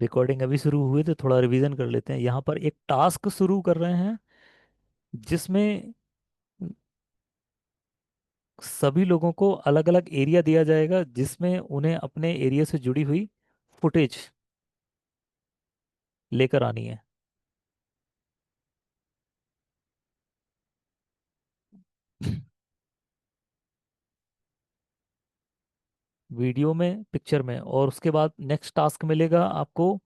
Recording अभी शुरू हुई तो थोड़ा रिवीजन कर लेते हैं। यहाँ पर एक टास्क शुरू कर रहे हैं जिसमें सभी लोगों को अलग अलग एरिया दिया जाएगा, जिसमें उन्हें अपने एरिया से जुड़ी हुई फुटेज लेकर आनी है। वीडियो में, पिक्चर में, और उसके बाद नेक्स्ट टास्क मिलेगा आपको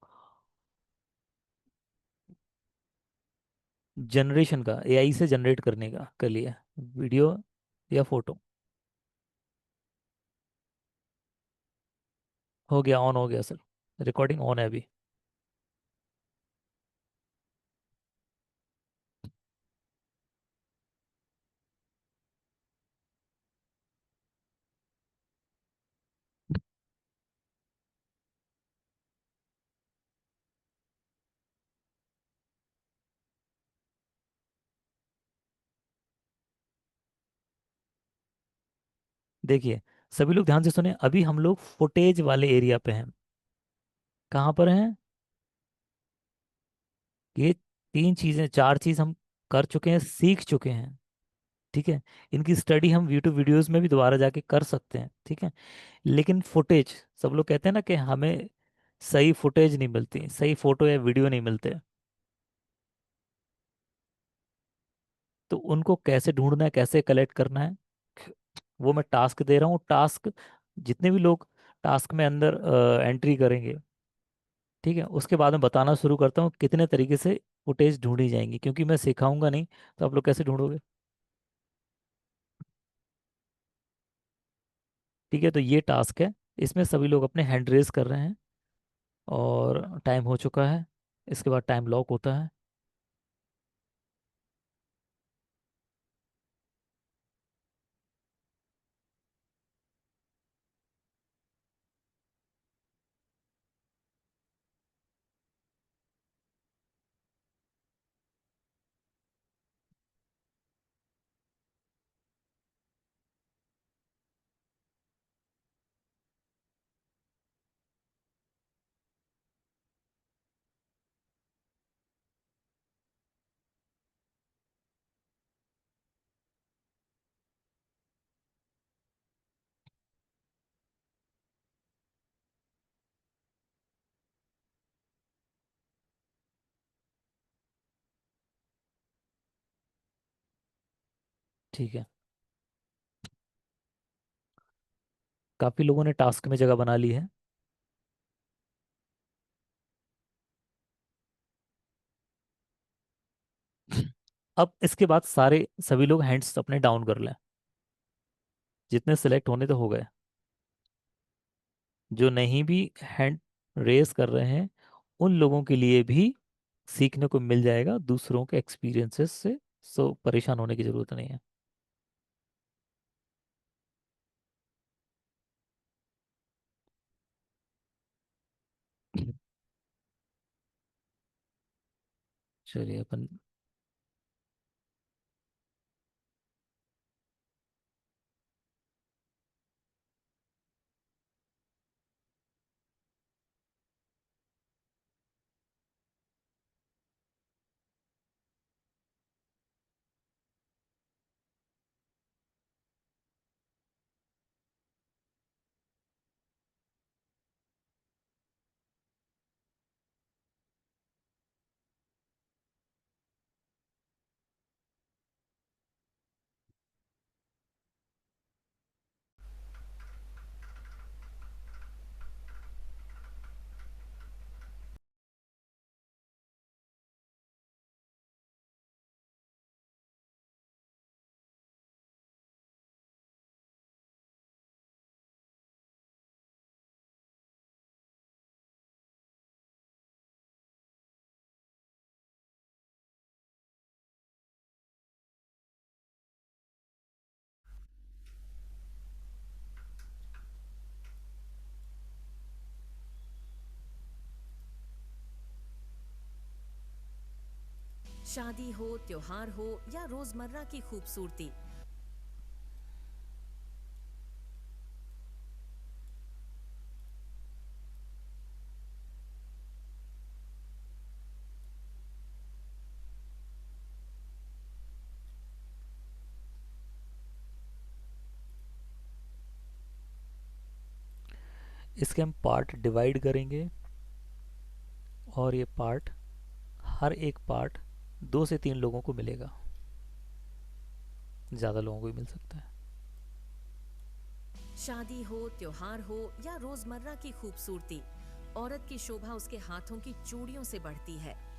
जनरेशन का, एआई से जनरेट करने का, कर लिया वीडियो या फोटो। हो गया, ऑन हो गया सर। रिकॉर्डिंग ऑन है अभी। देखिए, सभी लोग ध्यान से सुने, अभी हम लोग फुटेज वाले एरिया पे हैं। कहाँ पर हैं? ये तीन चीजें, चार चीज हम कर चुके हैं, सीख चुके हैं। ठीक है। इनकी स्टडी हम यूट्यूब वीडियोस में भी दोबारा जाके कर सकते हैं। ठीक है। लेकिन फुटेज, सब लोग कहते हैं ना कि हमें सही फुटेज नहीं मिलती, सही फोटो या वीडियो नहीं मिलते, तो उनको कैसे ढूंढना है, कैसे कलेक्ट करना है, वो मैं टास्क दे रहा हूँ। टास्क, जितने भी लोग टास्क में अंदर एंट्री करेंगे, ठीक है, उसके बाद मैं बताना शुरू करता हूँ कितने तरीके से फुटेज ढूंढी जाएंगी, क्योंकि मैं सिखाऊंगा नहीं तो आप लोग कैसे ढूंढोगे। ठीक है, तो ये टास्क है। इसमें सभी लोग अपने हैंड रेज कर रहे हैं और टाइम हो चुका है। इसके बाद टाइम लॉक होता है। ठीक है, काफी लोगों ने टास्क में जगह बना ली है। अब इसके बाद सारे सभी लोग हैंड्स अपने डाउन कर लें। जितने सिलेक्ट होने तो हो गए। जो नहीं भी हैंड रेस कर रहे हैं, उन लोगों के लिए भी सीखने को मिल जाएगा दूसरों के एक्सपीरियंसेस से। सो परेशान होने की जरूरत नहीं है। चलिए अपन। शादी हो, त्योहार हो या रोजमर्रा की खूबसूरती, इसके हम पार्ट डिवाइड करेंगे, और ये पार्ट, हर एक पार्ट 2 से 3 लोगों को मिलेगा, ज़्यादा लोगों को भी मिल सकता है। शादी हो, त्योहार हो या रोजमर्रा की खूबसूरती, औरत की शोभा उसके हाथों की चूड़ियों से बढ़ती है।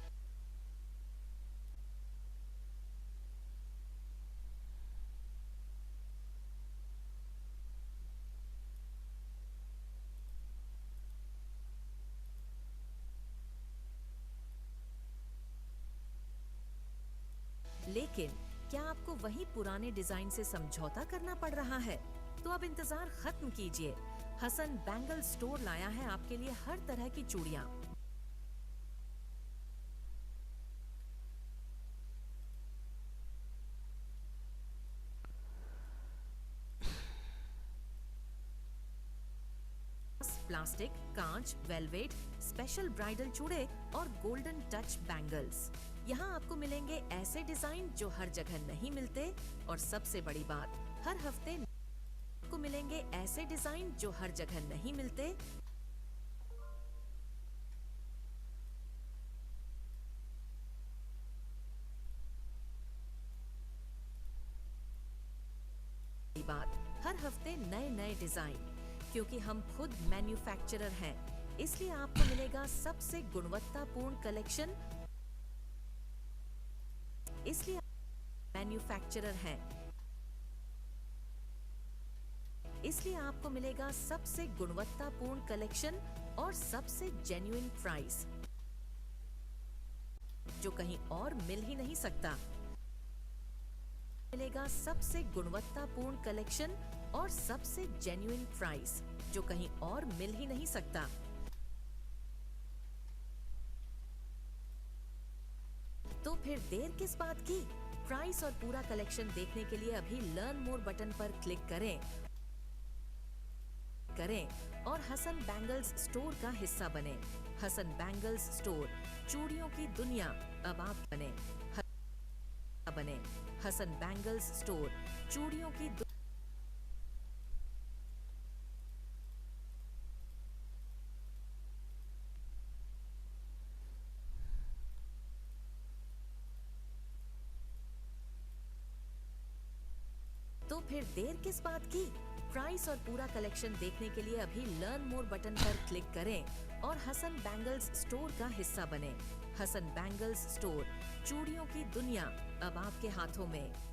लेकिन क्या आपको वही पुराने डिजाइन से समझौता करना पड़ रहा है? तो अब इंतजार खत्म कीजिए। हसन बैंगल स्टोर लाया है आपके लिए हर तरह की चूड़ियां। प्लास्टिक, कांच, वेलवेट, स्पेशल ब्राइडल चूड़े और गोल्डन टच बैंगल्स। यहाँ आपको मिलेंगे ऐसे डिजाइन जो हर जगह नहीं मिलते, और सबसे बड़ी बात, हर हफ्ते आपको मिलेंगे ऐसे डिजाइन जो हर जगह नहीं मिलते। बात, हर हफ्ते नए नए डिजाइन, क्योंकि हम खुद मैन्युफैक्चरर हैं, इसलिए आपको मिलेगा सबसे गुणवत्तापूर्ण कलेक्शन। इसलिए मैन्युफैक्चरर हैं, इसलिए आपको मिलेगा सबसे गुणवत्तापूर्ण कलेक्शन और सबसे जेन्युइन प्राइस, जो कहीं और मिल ही नहीं सकता। मिलेगा सबसे गुणवत्तापूर्ण कलेक्शन और सबसे जेन्युइन प्राइस, जो कहीं और मिल ही नहीं सकता। तो फिर देर किस बात की? प्राइस और पूरा कलेक्शन देखने के लिए अभी लर्न मोर बटन पर क्लिक करें और हसन बैंगल्स स्टोर का हिस्सा बने। हसन बैंगल्स स्टोर, चूड़ियों की दुनिया अब आप बने। हसन बैंगल्स स्टोर, चूड़ियों की तो फिर देर किस बात की? प्राइस और पूरा कलेक्शन देखने के लिए अभी लर्न मोर बटन पर क्लिक करें और हसन बैंगल्स स्टोर का हिस्सा बने। हसन बैंगल्स स्टोर, चूड़ियों की दुनिया अब आपके हाथों में।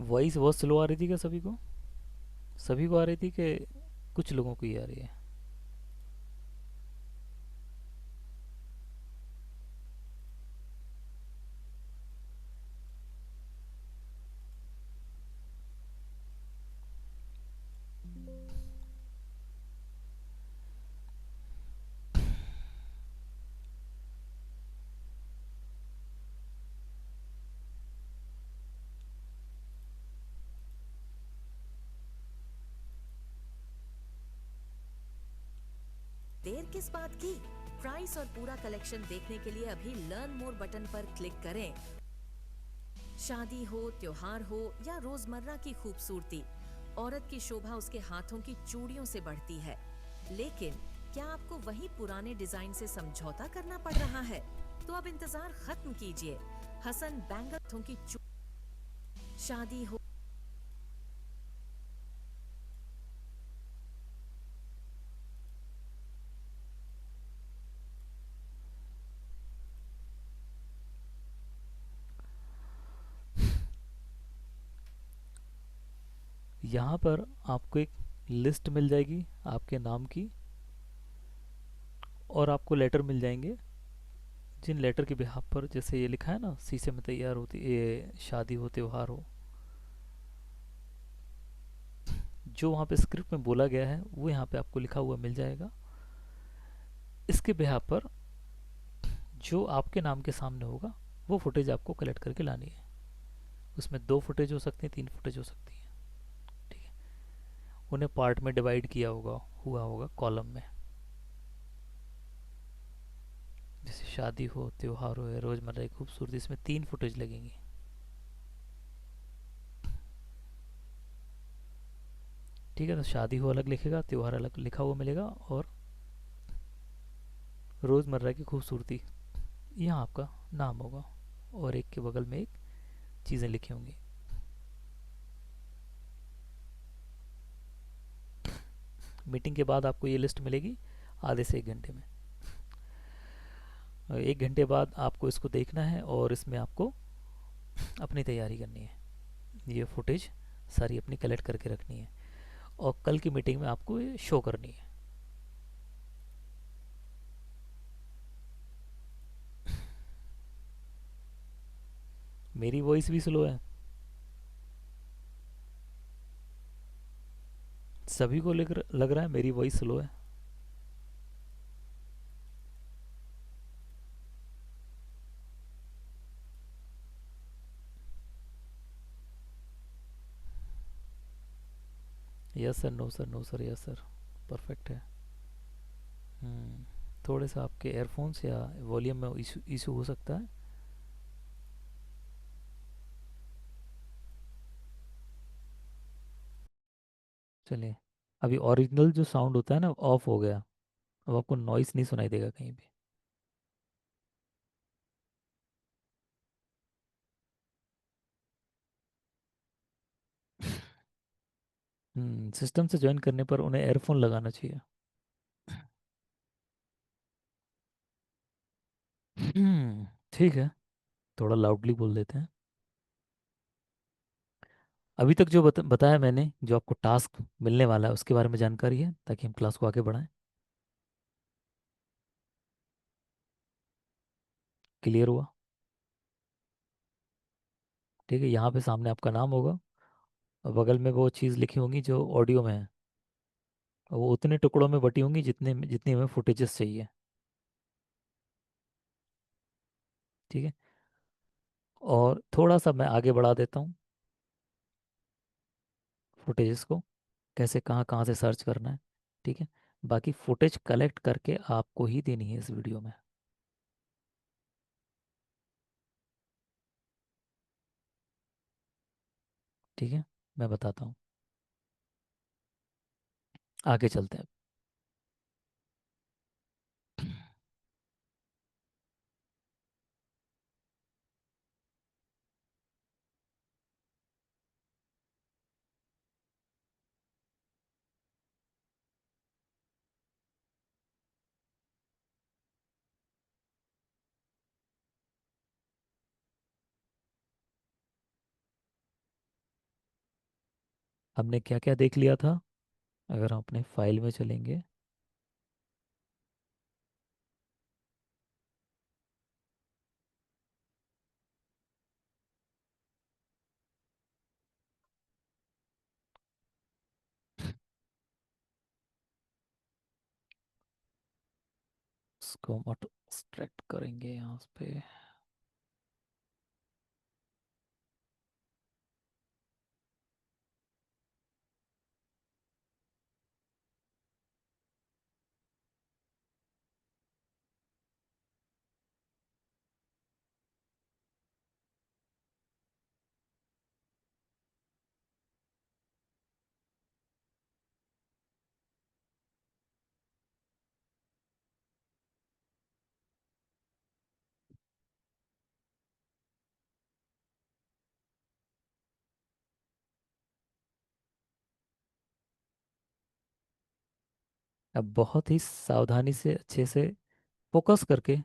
वॉइस बहुत स्लो आ रही थी क्या सभी को? सभी को आ रही थी कि कुछ लोगों को ही आ रही है? देर किस बात की? प्राइस और पूरा कलेक्शन देखने के लिए अभी लर्न मोर बटन पर क्लिक करें। शादी हो, त्योहार हो या रोजमर्रा की खूबसूरती, औरत की शोभा उसके हाथों की चूड़ियों से बढ़ती है। लेकिन क्या आपको वही पुराने डिजाइन से समझौता करना पड़ रहा है? तो अब इंतजार खत्म कीजिए। हसन बैंगलों की शादी हो। यहाँ पर आपको एक लिस्ट मिल जाएगी आपके नाम की, और आपको लेटर मिल जाएंगे जिन लेटर के बिहाफ पर, जैसे ये लिखा है ना, शीशे में तैयार होती ये शादी हो त्योहार हो, जो वहाँ पे स्क्रिप्ट में बोला गया है वो यहाँ पे आपको लिखा हुआ मिल जाएगा। इसके बिहाफ पर जो आपके नाम के सामने होगा वो फुटेज आपको कलेक्ट करके लानी है। उसमें 2 फुटेज हो सकती हैं, 3 फुटेज हो सकती हैं। ठीक है। उन्हें पार्ट में डिवाइड किया होगा, हुआ होगा कॉलम में। जैसे शादी हो त्योहार हो या रोज़मर्रा की खूबसूरती, इसमें 3 फुटेज लगेंगी। ठीक है, तो शादी हो अलग लिखेगा, त्योहार अलग लिखा हुआ मिलेगा, और रोज़मर्रा की खूबसूरती यहाँ आपका नाम होगा, और एक के बगल में एक चीज़ें लिखी होंगी। मीटिंग के बाद आपको ये लिस्ट मिलेगी आधे से 1 घंटे में। 1 घंटे बाद आपको इसको देखना है और इसमें आपको अपनी तैयारी करनी है। ये फुटेज सारी अपनी कलेक्ट करके रखनी है, और कल की मीटिंग में आपको ये शो करनी है। मेरी वॉइस भी स्लो है? सभी को लग रहा है मेरी वॉइस स्लो है? Yes sir, no sir, no sir, yes sir, perfect है। थोड़े सा आपके एयरफोन्स या वॉल्यूम में इशू इशू हो सकता है। चलिए, अभी ओरिजिनल जो साउंड होता है ना ऑफ हो गया। अब आपको नॉइस नहीं सुनाई देगा कहीं भी। सिस्टम से ज्वाइन करने पर उन्हें एयरफोन लगाना चाहिए। ठीक है, थोड़ा लाउडली बोल देते हैं। अभी तक जो बताया मैंने, जो आपको टास्क मिलने वाला है उसके बारे में जानकारी है, ताकि हम क्लास को आगे बढ़ाएं। क्लियर हुआ? ठीक है, यहाँ पे सामने आपका नाम होगा, और बगल में वो चीज़ लिखी होंगी जो ऑडियो में है, और वो उतने टुकड़ों में बटी होंगी जितनी हमें फुटेजेस चाहिए। ठीक है, और थोड़ा सा मैं आगे बढ़ा देता हूँ फुटेजेस को, कैसे कहाँ कहाँ से सर्च करना है। ठीक है, बाकी फुटेज कलेक्ट करके आपको ही देनी है इस वीडियो में। ठीक है, मैं बताता हूँ, आगे चलते हैं। हमने क्या क्या देख लिया था? अगर हम अपने फाइल में चलेंगे, उसको हम ऑटो एक्सट्रैक्ट करेंगे यहाँ पे। अब बहुत ही सावधानी से अच्छे से फोकस करके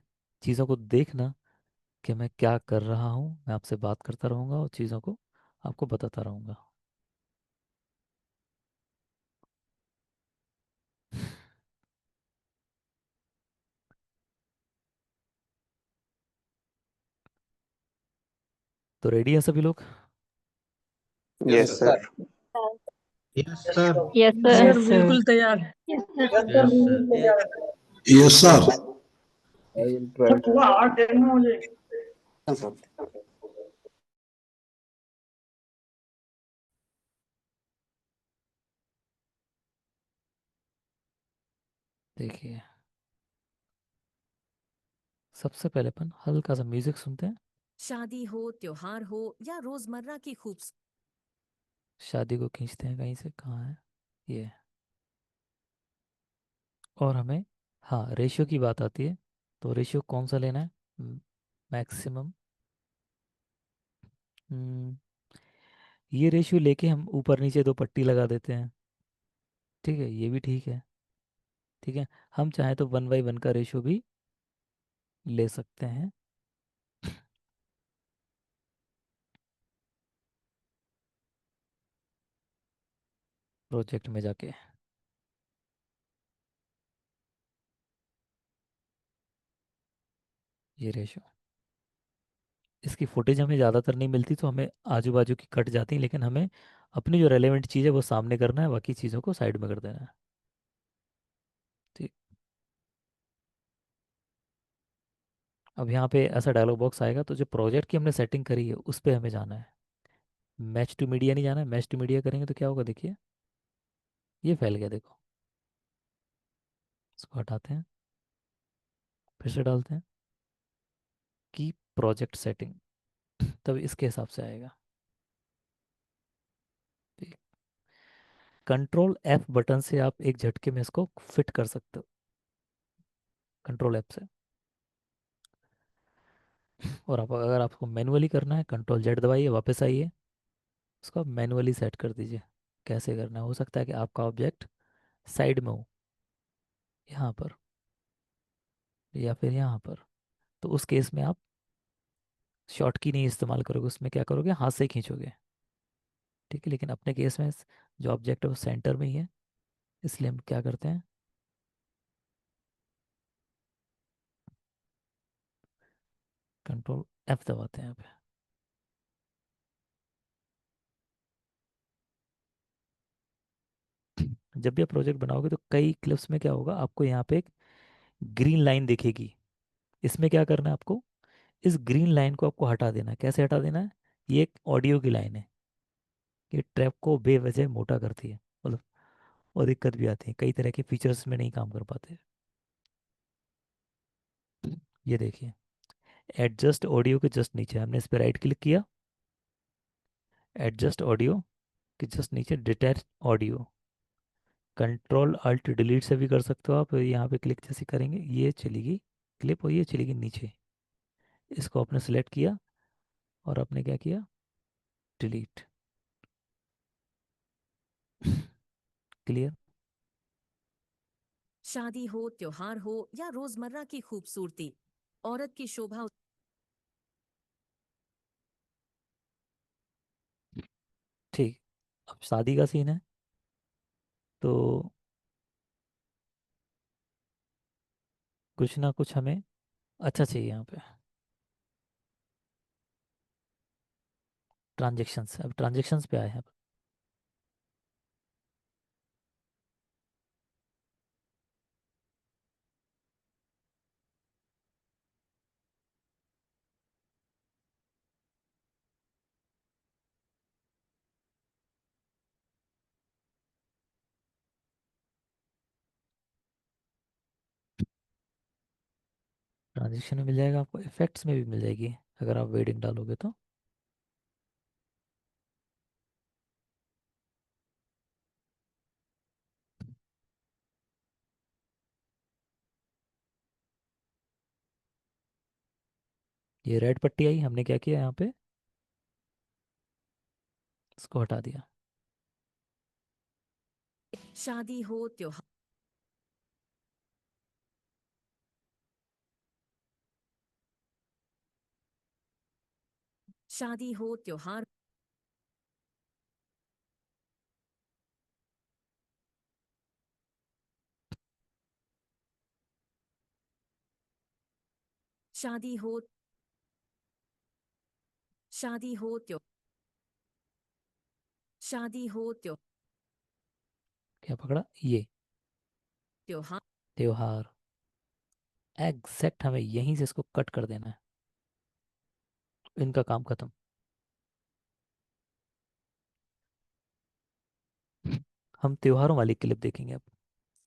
चीज़ों को देखना कि मैं क्या कर रहा हूँ। मैं आपसे बात करता रहूँगा और चीज़ों को आपको बताता रहूँगा। तो रेडी है सभी लोग? Yes yes sir. Sir. Yes sir. Yes yes sir. Sir, बिल्कुल तैयार। Yes sir. Yes sir. I will try. पूरा हार्ड देखना मुझे। देखिए, सबसे पहले अपन हल्का सा म्यूजिक सुनते हैं। शादी हो, त्योहार हो या रोजमर्रा की खूब शादी को खींचते हैं कहीं से, कहाँ है ये। और हमें, हाँ, रेशियो की बात आती है। तो रेशियो कौन सा लेना है? मैक्सिमम। ये रेशियो लेके हम ऊपर नीचे दो पट्टी लगा देते हैं। ठीक है, ये भी ठीक है। ठीक है, हम चाहें तो 1/1 का रेशियो भी ले सकते हैं प्रोजेक्ट में जाके। ये रेशियो, इसकी फुटेज हमें ज़्यादातर नहीं मिलती, तो हमें आजू बाजू की कट जाती है, लेकिन हमें अपनी जो रेलेवेंट चीज़ है वो सामने करना है, बाकी चीज़ों को साइड में कर देना है। ठीक। अब यहाँ पे ऐसा डायलॉग बॉक्स आएगा, तो जो प्रोजेक्ट की हमने सेटिंग करी है उस पर हमें जाना है। मैच टू मीडिया नहीं जाना है। मैच टू मीडिया करेंगे तो क्या होगा, देखिए, ये फैल गया, देखो। इसको हटाते हैं, फिर से डालते हैं कि प्रोजेक्ट सेटिंग, तब इसके हिसाब से आएगा। ठीक। कंट्रोल F बटन से आप एक झटके में इसको फिट कर सकते हो, कंट्रोल F से। और आप, अगर आपको मैनुअली करना है, कंट्रोल Z दबाइए, वापस आइए, उसको आप मैनुअली सेट कर दीजिए। कैसे करना है, हो सकता है कि आपका ऑब्जेक्ट साइड में हो, यहाँ पर या फिर यहाँ पर। तो उस केस में आप शॉर्ट की नहीं इस्तेमाल करोगे, उसमें क्या करोगे, हाथ से खींचोगे। ठीक है, लेकिन अपने केस में जो ऑब्जेक्ट है वो सेंटर में ही है, इसलिए हम क्या करते हैं, कंट्रोल F दबाते हैं यहाँ पे। जब भी आप प्रोजेक्ट बनाओगे तो कई क्लिप्स में क्या होगा, आपको यहाँ पे एक ग्रीन लाइन दिखेगी। इसमें क्या करना है आपको, इस ग्रीन लाइन को आपको हटा देना है। कैसे हटा देना है? ये एक ऑडियो की लाइन है, ये ट्रैप को बेवजह मोटा करती है, मतलब, और दिक्कत भी आती है, कई तरह के फीचर्स में नहीं काम कर पाते। ये देखिए, एडजस्ट ऑडियो के जस्ट नीचे हमने इस पर राइट क्लिक किया, एडजस्ट ऑडियो के जस्ट नीचे detach audio. Control Alt Delete से भी कर सकते हो आप। यहाँ पे क्लिक जैसे करेंगे ये चलेगी क्लिप, और ये चलेगी नीचे। इसको आपने सेलेक्ट किया और आपने क्या किया, डिलीट। क्लियर? शादी हो, त्योहार हो या रोजमर्रा की खूबसूरती, औरत की शोभा ठीक। अब शादी का सीन है, तो कुछ ना कुछ हमें अच्छा चाहिए यहाँ पे। ट्रांजेक्शन्स, अब ट्रांजेक्शन्स पे आए हैं। ट्रांजेक्शन में मिल जाएगा आपको, इफेक्ट्स में भी मिल जाएगी अगर आप वेडिंग डालोगे तो। ये रेड पट्टी आई, हमने क्या किया यहाँ पे, इसको हटा दिया। शादी हो, त्योहार शादी हो, त्योहार, शादी हो, शादी हो, शादी हो, क्या पकड़ा? ये त्योहार, त्योहार। एग्जैक्ट हमें यहीं से इसको कट कर देना है। इनका काम खत्म। हम त्योहारों वाली क्लिप देखेंगे अब।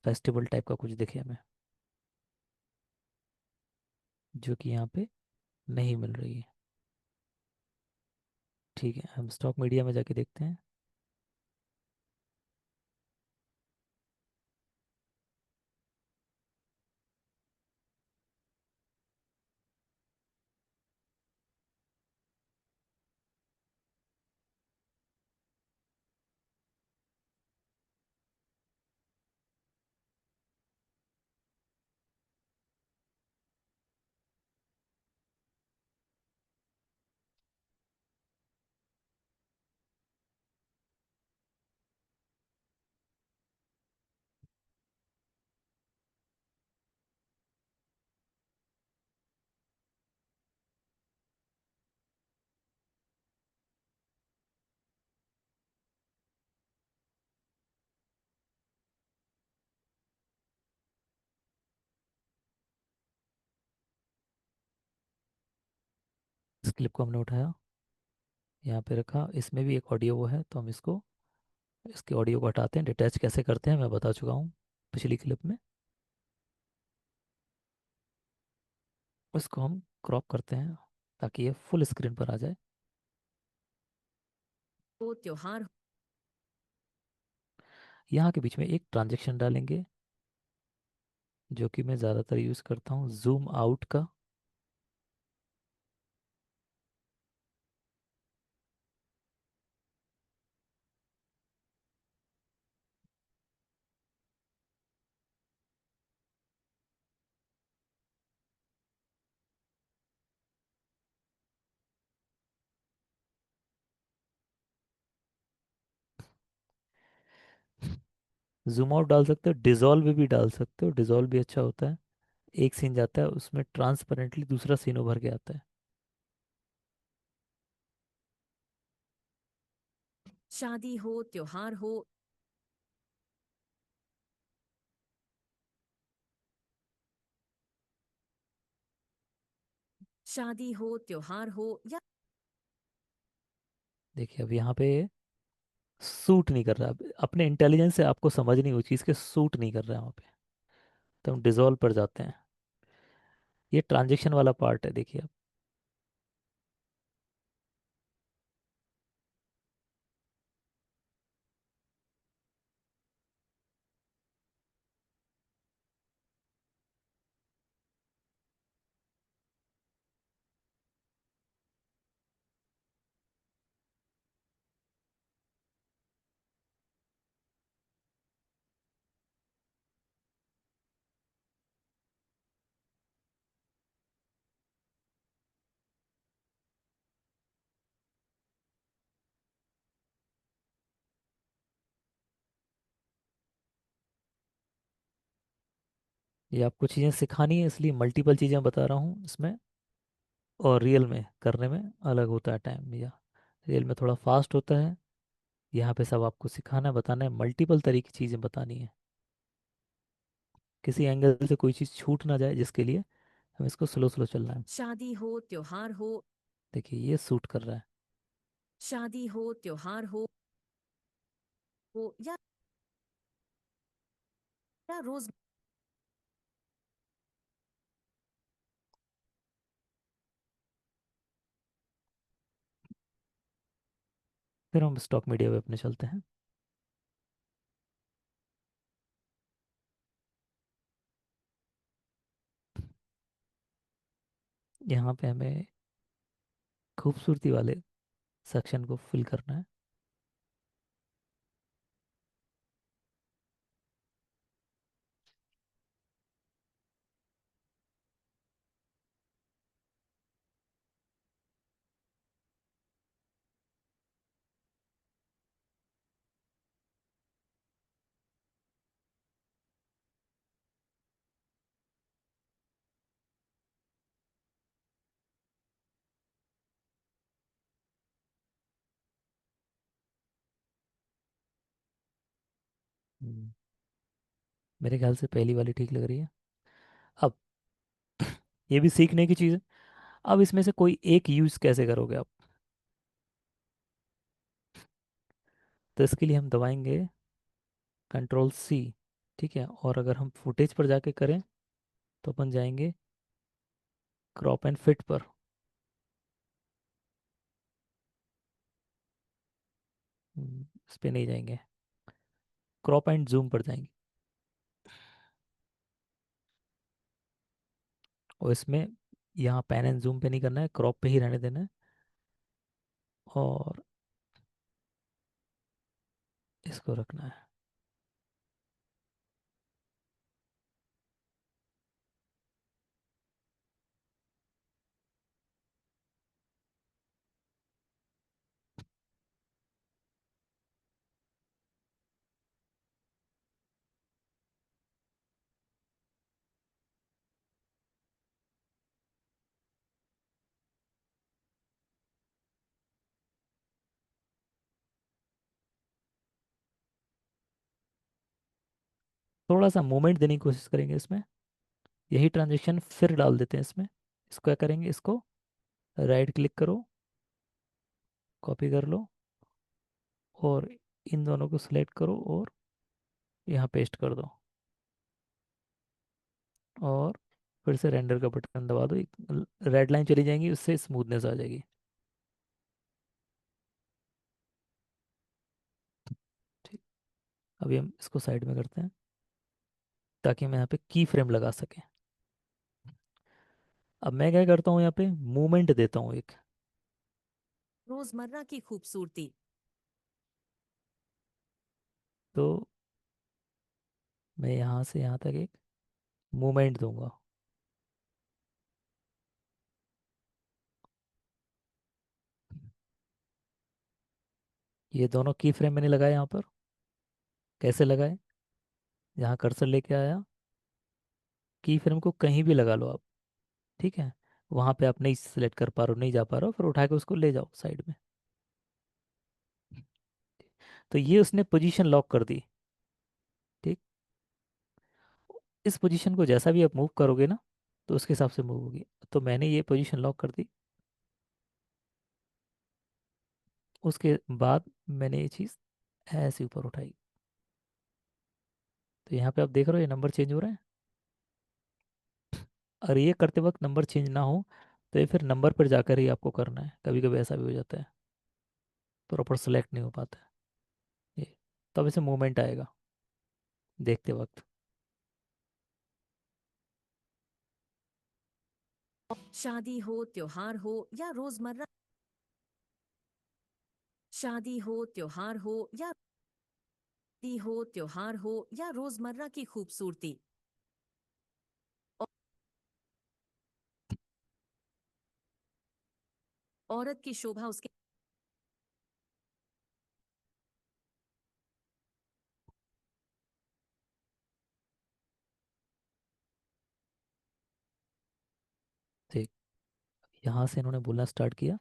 फेस्टिवल टाइप का कुछ दिखे हमें, जो कि यहाँ पे नहीं मिल रही है। ठीक है, हम स्टॉक मीडिया में जाके देखते हैं। इस क्लिप को हमने उठाया, यहाँ पे रखा। इसमें भी एक ऑडियो वो है, तो हम इसको, इसके ऑडियो को हटाते हैं। डिटैच कैसे करते हैं मैं बता चुका हूँ पिछली क्लिप में। इसको हम क्रॉप करते हैं ताकि ये फुल स्क्रीन पर आ जाए। हो, त्योहार, यहाँ के बीच में एक ट्रांजेक्शन डालेंगे, जो कि मैं ज़्यादातर यूज़ करता हूँ, जूम आउट का। जूम आउट डाल सकते हो, डिजॉल्व भी डाल सकते हो। डिजॉल्व भी अच्छा होता है। एक सीन जाता है, उसमें ट्रांसपेरेंटली दूसरा सीन उभर के आता है। शादी हो, त्योहार हो, शादी हो, त्योहार हो या देखिए अब यहाँ पे सूट नहीं कर रहा। अब अपने इंटेलिजेंस से आपको समझ नहीं, वो चीज़ के सूट नहीं कर रहा है वहाँ पे। तो हम डिजॉल्व पर जाते हैं। ये ट्रांजेक्शन वाला पार्ट है, देखिए अब। ये आपको चीज़ें सिखानी है, इसलिए मल्टीपल चीज़ें बता रहा हूँ इसमें। और रियल में करने में अलग होता है टाइम या। रियल में थोड़ा फास्ट होता है। यहाँ पे सब आपको सिखाना है, बताना है, मल्टीपल तरह की चीज़ें बतानी है। किसी एंगल से कोई चीज़ छूट ना जाए, जिसके लिए हमें इसको स्लो स्लो चलना है। शादी हो, त्योहार हो, देखिए ये सूट कर रहा है। शादी हो, त्योहार हो या रोज फिर हम स्टॉक मीडिया पे अपने चलते हैं। यहाँ पे हमें खूबसूरती वाले सेक्शन को फिल करना है। हम्म, मेरे ख्याल से पहली वाली ठीक लग रही है। अब ये भी सीखने की चीज़ है। अब इसमें से कोई एक यूज़ कैसे करोगे आप? तो इसके लिए हम दबाएंगे Ctrl+C। ठीक है, और अगर हम फुटेज पर जाके करें तो अपन जाएंगे क्रॉप एंड फिट पर। इस पे नहीं जाएंगे, क्रॉप एंड जूम पर जाएंगे। और इसमें यहाँ पैन एंड जूम पे नहीं करना है, क्रॉप पे ही रहने देना है। और इसको रखना है। थोड़ा सा मूवमेंट देने की कोशिश करेंगे इसमें। यही ट्रांजेक्शन फिर डाल देते हैं इसमें। इसको क्या करेंगे, इसको राइट क्लिक करो, कॉपी कर लो, और इन दोनों को सिलेक्ट करो और यहाँ पेस्ट कर दो। और फिर से रेंडर का बटन दबा दो, एक रेड लाइन चली जाएंगी, उससे स्मूथनेस आ जाएगी। ठीक। अभी हम इसको साइड में करते हैं ताकि हम यहाँ पे की फ्रेम लगा सकें। अब मैं क्या करता हूँ, यहाँ पे मूवमेंट देता हूँ एक। रोजमर्रा की खूबसूरती। तो मैं यहाँ से यहाँ तक एक मूवमेंट दूंगा। ये दोनों की फ्रेम मैंने लगाए यहाँ पर। कैसे लगाए? यहाँ कर्सर लेके आया, की फ्रेम को कहीं भी लगा लो आप। ठीक है, वहाँ पे आप नहीं सिलेक्ट कर पा रहे हो, नहीं जा पा रहे हो, फिर उठा के उसको ले जाओ साइड में। तो ये उसने पोजीशन लॉक कर दी। ठीक। इस पोजीशन को जैसा भी आप मूव करोगे ना, तो उसके हिसाब से मूव होगी। तो मैंने ये पोजीशन लॉक कर दी। उसके बाद मैंने ये चीज़ ऐसे ऊपर उठाई। तो यहाँ पे आप देख रहे हो ये नंबर चेंज हो रहा है। और ये करते वक्त नंबर चेंज ना हो तो ये फिर नंबर पर जाकर ही आपको करना है। कभी कभी ऐसा भी हो जाता है, प्रॉपर सेलेक्ट नहीं हो पाता है ये। तब इसे मूवमेंट आएगा देखते वक्त। शादी हो, त्योहार हो या रोजमर्रा शादी हो, त्योहार हो या शादी हो, त्योहार हो या रोजमर्रा की खूबसूरती। औरत की शोभा उसके ठीक। यहाँ से इन्होंने बोलना स्टार्ट किया।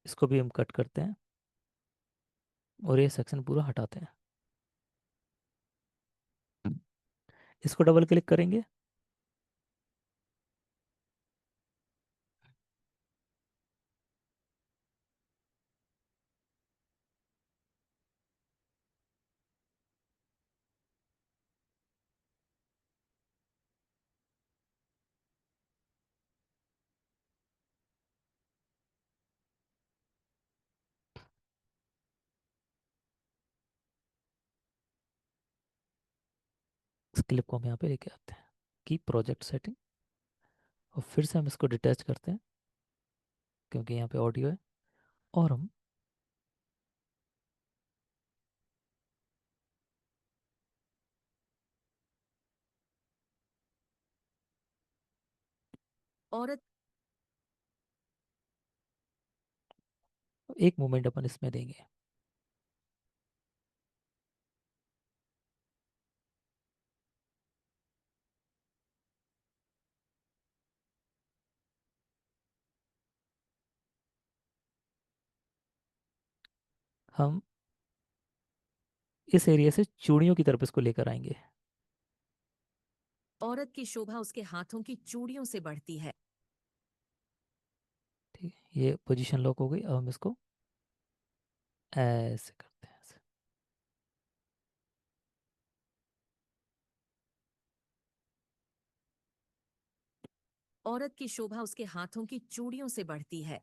इसको भी हम कट करते हैं और ये सेक्शन पूरा हटाते हैं। इसको डबल क्लिक करेंगे। इस क्लिप को हम यहाँ पे लेके आते हैं कि प्रोजेक्ट सेटिंग, और फिर से हम इसको डिटैच करते हैं क्योंकि यहाँ पे ऑडियो है। और हम औरत एक मोमेंट अपन इसमें देंगे। हम इस एरिया से चूड़ियों की तरफ इसको लेकर आएंगे। औरत की शोभा उसके हाथों की चूड़ियों से बढ़ती है। ठीक है, ये पोजीशन लॉक हो गई। अब हम इसको ऐसे करते हैं, ऐसे। औरत की शोभा उसके हाथों की चूड़ियों से बढ़ती है।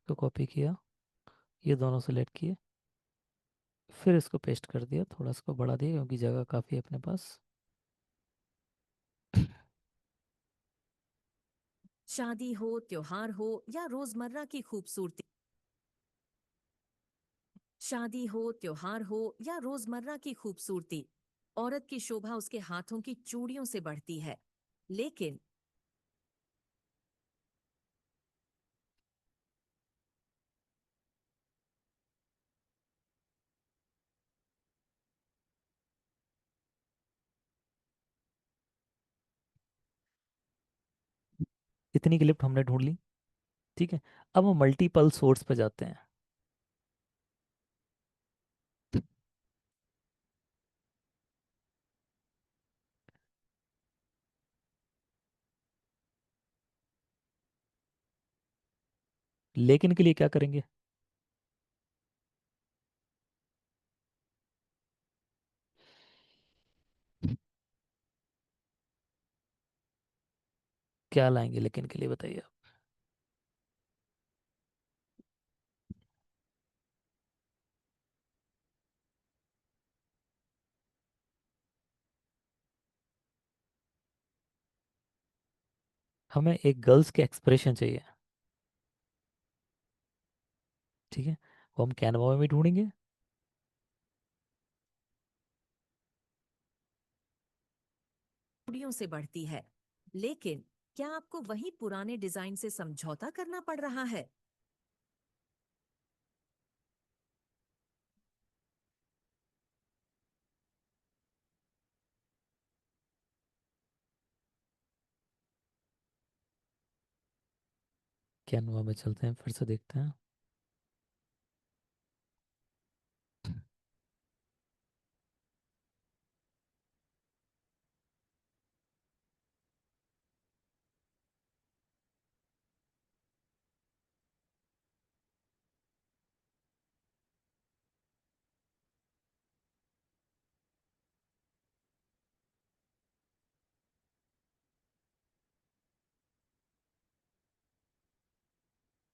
इसको कॉपी किया, ये दोनों सेलेक्ट किए, फिर इसको पेस्ट कर दिया, थोड़ा इसको बढ़ा दिया क्योंकि जगह काफ़ी है अपने पास। शादी हो, त्योहार हो या रोजमर्रा की खूबसूरती, शादी हो, त्योहार हो या रोजमर्रा की खूबसूरती, औरत की शोभा उसके हाथों की चूड़ियों से बढ़ती है। लेकिन इतनी क्लिप हमने ढूंढ ली। ठीक है, अब हम मल्टीपल सोर्स पे जाते हैं। लेकिन के लिए क्या करेंगे? क्या लाएंगे लेकिन के लिए, बताइए आप। हमें एक गर्ल्स के एक्सप्रेशन चाहिए। ठीक है, वो हम कैनवा में भी ढूंढेंगे। चूड़ियों से बढ़ती है। लेकिन क्या आपको वही पुराने डिजाइन से समझौता करना पड़ रहा है? कैनवा में चलते हैं, फिर से देखते हैं।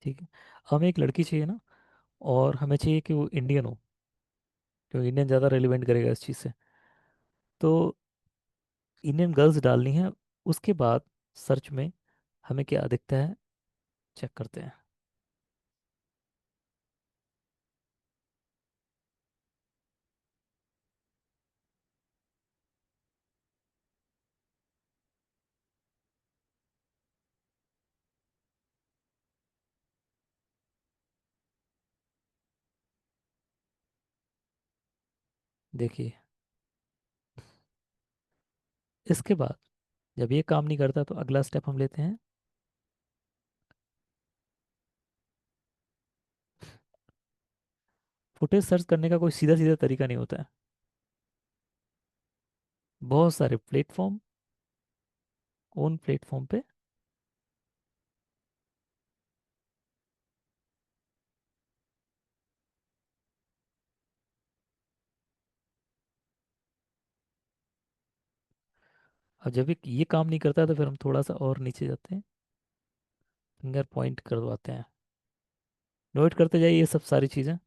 ठीक है, हमें एक लड़की चाहिए ना, और हमें चाहिए कि वो इंडियन हो, क्योंकि इंडियन ज़्यादा रेलिवेंट करेगा इस चीज़ से। तो इंडियन गर्ल्स डालनी है। उसके बाद सर्च में हमें क्या दिखता है, चेक करते हैं। देखिए, इसके बाद जब ये काम नहीं करता तो अगला स्टेप हम लेते हैं। फुटेज सर्च करने का कोई सीधा सीधा तरीका नहीं होता है। बहुत सारे प्लेटफॉर्म, उन प्लेटफॉर्म पे अब जब ये काम नहीं करता है तो फिर हम थोड़ा सा और नीचे जाते हैं, फिंगर पॉइंट करवाते हैं। नोट करते जाइए ये सब सारी चीज़ें।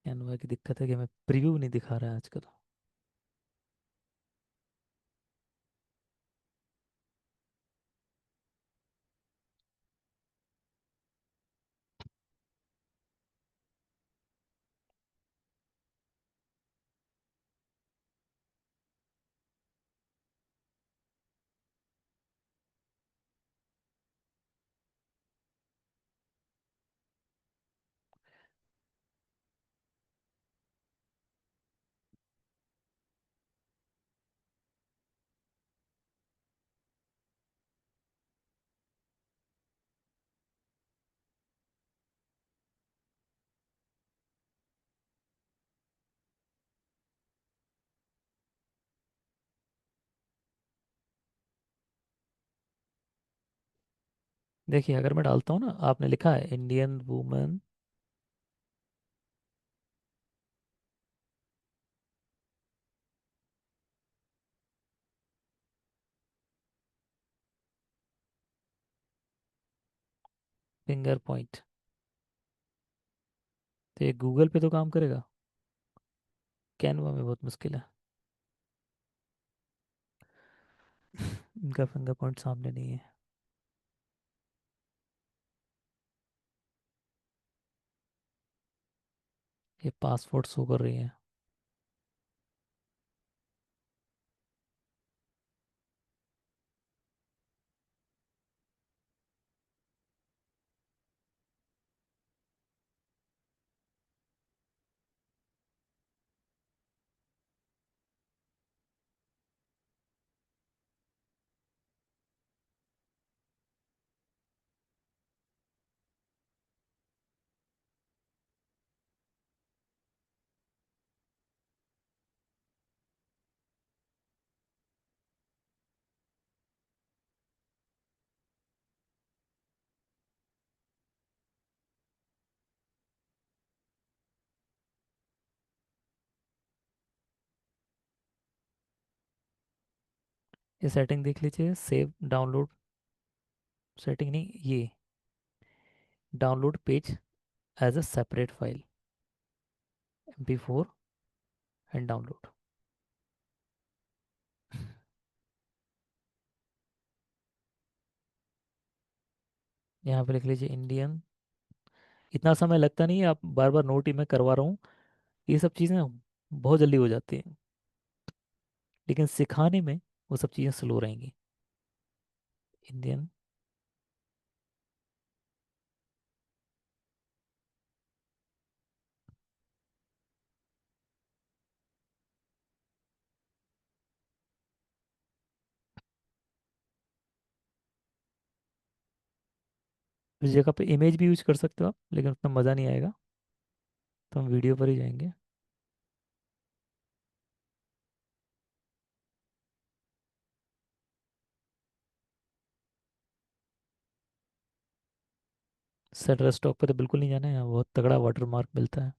कैनवा की दिक्कत है कि हमें प्रीव्यू नहीं दिखा रहा है आजकल। देखिए अगर मैं डालता हूँ ना, आपने लिखा है इंडियन वुमेन, फिंगर पॉइंट, तो ये गूगल पे तो काम करेगा, कैनवा में बहुत मुश्किल है। इनका फिंगर पॉइंट सामने नहीं है। ये पासवर्ड शो कर रही है। ये सेटिंग देख लीजिए, सेव डाउनलोड, सेटिंग नहीं ये, download page as a separate file, MP4 and download. यहाँ पे लिख लीजिए इंडियन। इतना समय लगता नहीं है, आप बार बार नोट ही मैं करवा रहा हूँ। ये सब चीज़ें ना बहुत जल्दी हो जाती हैं, लेकिन सिखाने में वो सब चीज़ें स्लो रहेंगी। इंडियन, इस जगह पे इमेज भी यूज कर सकते हो आप, लेकिन उतना मज़ा नहीं आएगा, तो हम वीडियो पर ही जाएंगे। शटर स्टॉक पे तो बिल्कुल नहीं जाना है, यहाँ बहुत तगड़ा वाटर मार्क मिलता है।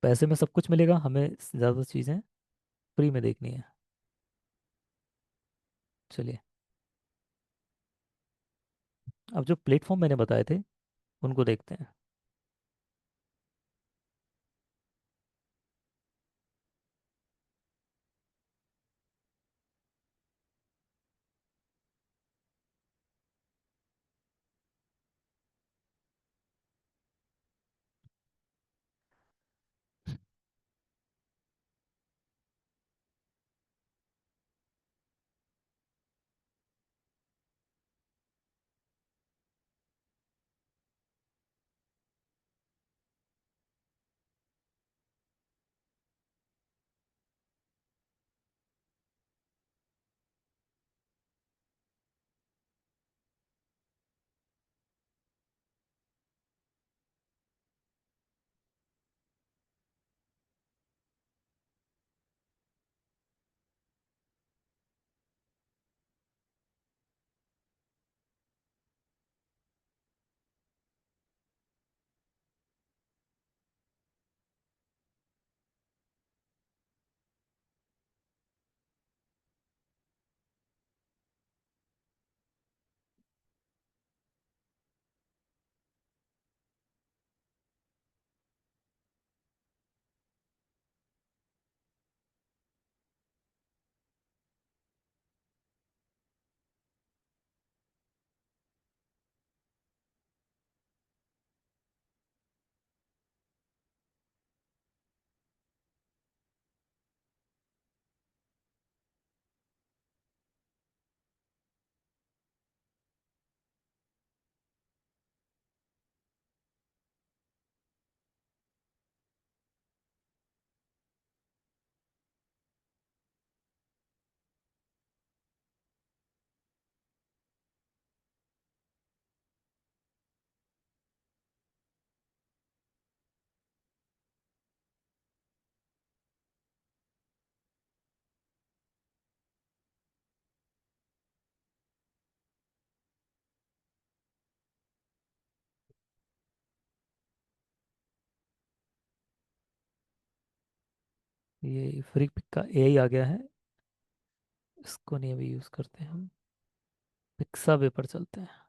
पैसे में सब कुछ मिलेगा, हमें ज़्यादा चीज़ें फ्री में देखनी है। चलिए, अब जो प्लेटफॉर्म मैंने बताए थे उनको देखते हैं। ये फ्री पिक का एआई आ गया है, इसको नहीं अभी यूज करते हम। पिक्सा पेपर चलते हैं।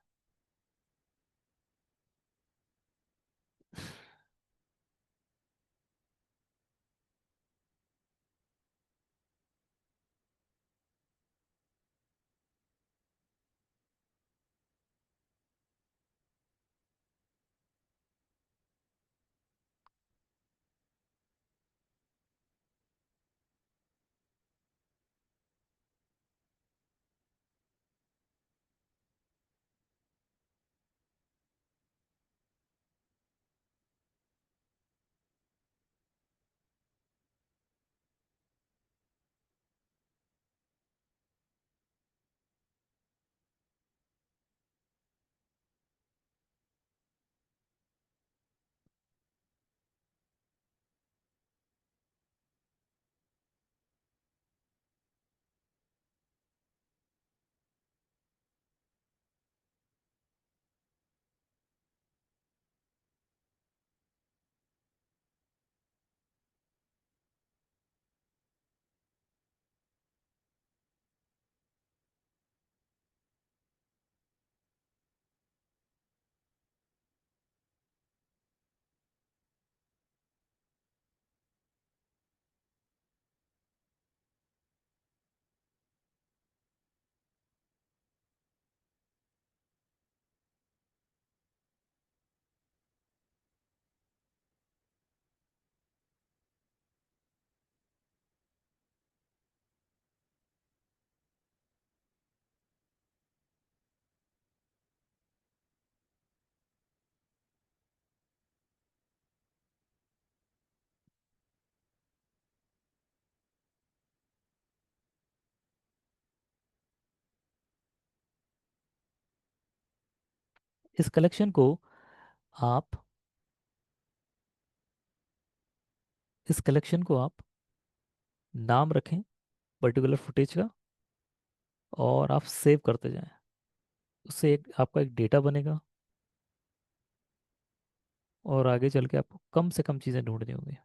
इस कलेक्शन को आप इस कलेक्शन को आप नाम रखें पर्टिकुलर फुटेज का, और आप सेव करते जाएं। उससे एक आपका एक डेटा बनेगा, और आगे चल के आपको कम से कम चीज़ें ढूंढनी होंगी।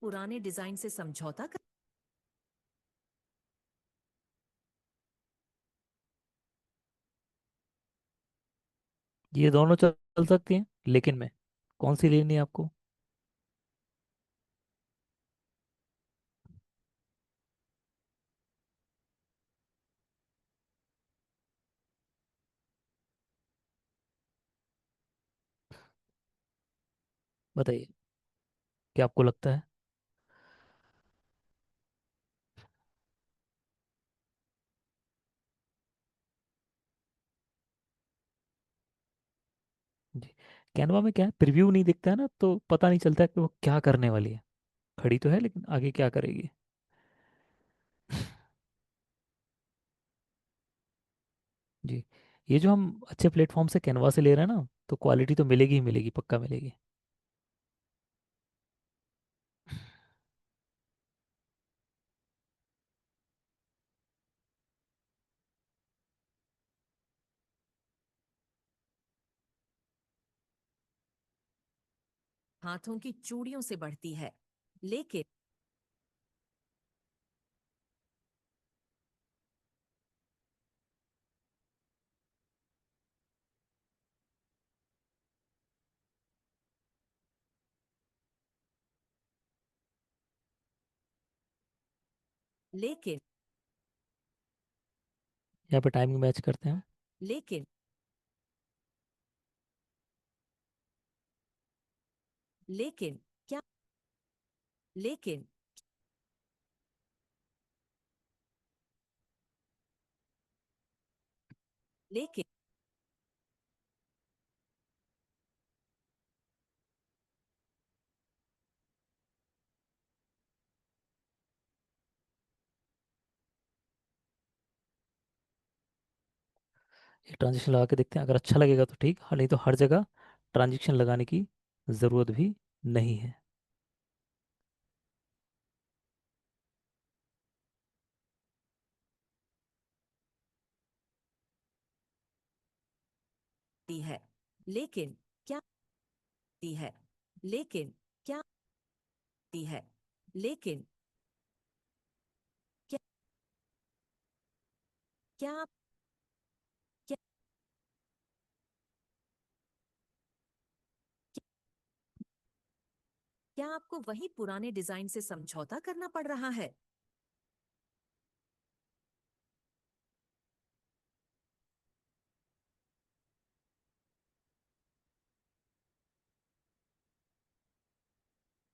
पुराने डिजाइन से समझौता कर। ये दोनों चल चल सकती हैं, लेकिन मैं कौन सी लेनी है आपको? बताइए, क्या आपको लगता है? जी। कैनवा में क्या है, प्रीव्यू नहीं दिखता है ना, तो पता नहीं चलता है कि वो क्या करने वाली है। खड़ी तो है लेकिन आगे क्या करेगी। जी। ये जो हम अच्छे प्लेटफॉर्म से कैनवा से ले रहे हैं ना, तो क्वालिटी तो मिलेगी ही मिलेगी, पक्का मिलेगी। हाथों की चूड़ियों से बढ़ती है, लेकिन लेकिन यहाँ पे टाइमिंग मैच करते हैं। लेकिन लेकिन क्या लेकिन लेकिन एक ट्रांजिशन लगा के देखते हैं, अगर अच्छा लगेगा तो ठीक, हाँ नहीं तो हर जगह ट्रांजिशन लगाने की ज़रूरत भी नहीं है। ती है, लेकिन क्या ती है, लेकिन क्या ती है, लेकिन क्या क्या आप क्या क्या आपको वही पुराने डिजाइन से समझौता करना पड़ रहा है?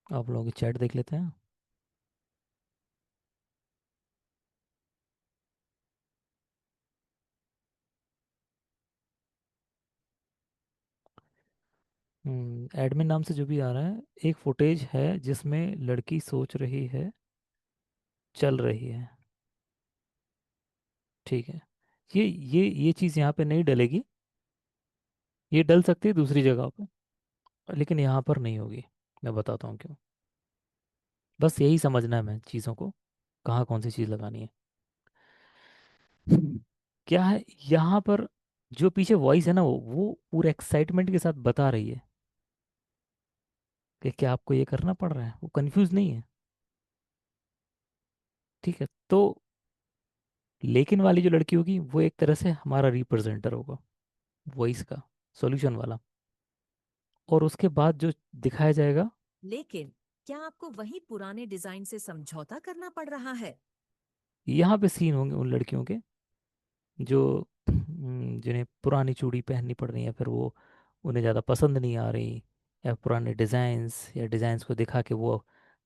आप लोगों की चैट देख लेते हैं। एडमिन नाम से जो भी आ रहा है, एक फुटेज है जिसमें लड़की सोच रही है, चल रही है। ठीक है। ये चीज़ यहाँ पे नहीं डलेगी, ये डल सकती है दूसरी जगह पे, लेकिन यहाँ पर नहीं होगी। मैं बताता हूँ क्यों। बस यही समझना है मैं चीज़ों को, कहाँ कौन सी चीज़ लगानी है। क्या है यहाँ पर, जो पीछे वॉइस है ना, वो पूरे एक्साइटमेंट के साथ बता रही है कि क्या आपको ये करना पड़ रहा है, वो कंफ्यूज नहीं है। ठीक है, तो लेकिन वाली जो लड़की होगी वो एक तरह से हमारा रिप्रेजेंटर होगा वॉइस का, सॉल्यूशन वाला। और उसके बाद जो दिखाया जाएगा, लेकिन क्या आपको वही पुराने डिजाइन से समझौता करना पड़ रहा है? यहाँ पे सीन होंगे उन लड़कियों के जो जिन्हें पुरानी चूड़ी पहननी पड़ रही है, फिर वो उन्हें ज़्यादा पसंद नहीं आ रही, या पुराने डिज़ाइंस या डिज़ाइंस को दिखा के वो